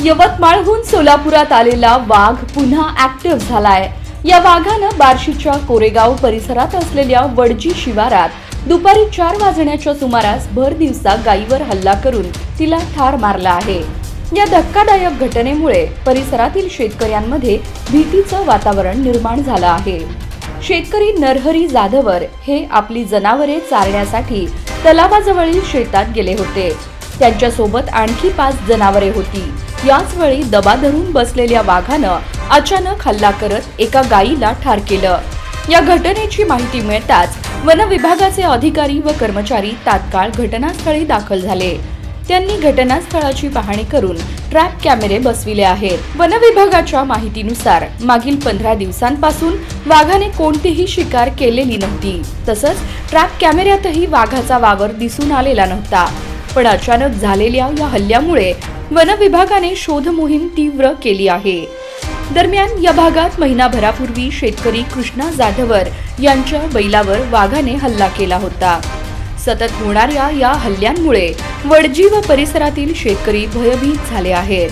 यवतमाळहून सोलापुरात आलेला वाघ पुन्हा ऍक्टिव्ह झालाय। या वाघानं बार्शीच्या कोरेगाव परिसरात असलेल्या वडजी शिवारात दुपारी 4 वाजण्याच्या सुमारास भर दिवसा गायीवर हल्ला करून तिला ठार मारला आहे। या धक्कादायक घटनेमुळे परिसरातील शेतकऱ्यांमध्ये भीतीचं वातावरण निर्माण झालं आहे। शेतकरी नरहरी जाधवर हे आपली जनावरे चारण्यासाठी तलावाजवळील शेतात गेले होते। त्यांच्या सोबत आणखी 5 जनावरे होती। याच वेळी दबा धरून बसलेल्या वाघानं अचानक हल्ला करत एका गायीला ठार केलं। या घटनेची माहिती मिळताच वन विभागाचे अधिकारी व कर्मचारी तात्काळ घटनास्थळी दाखल झाले। त्यांनी घटनास्थळाची पाहणी करून ट्रॅप कॅमेरे बसविले आहेत। वन विभागाच्या माहितीनुसार मागील 15 दिवसांपासून वाघाने कोणतीही शिकार केलेली नव्हती। तसंच ट्रॅप कॅमेऱ्यातही वाघाचा वावर दिसून आलेला नव्हता। पण अचानक झालेल्या या हल्ल्यामुळे वन विभागाने शोध मोहीम तीव्र केली आहे। दरम्यान या भागात महिनाभरापूर्वी शेतकरी कृष्णा जाधवर यांच्या बैलावर वाघाने हल्ला केला होता। सतत होणाऱ्या या हल्ल्यांमुळे वडजी व परिसरातील शेतकरी भयभीत झाले आहेत।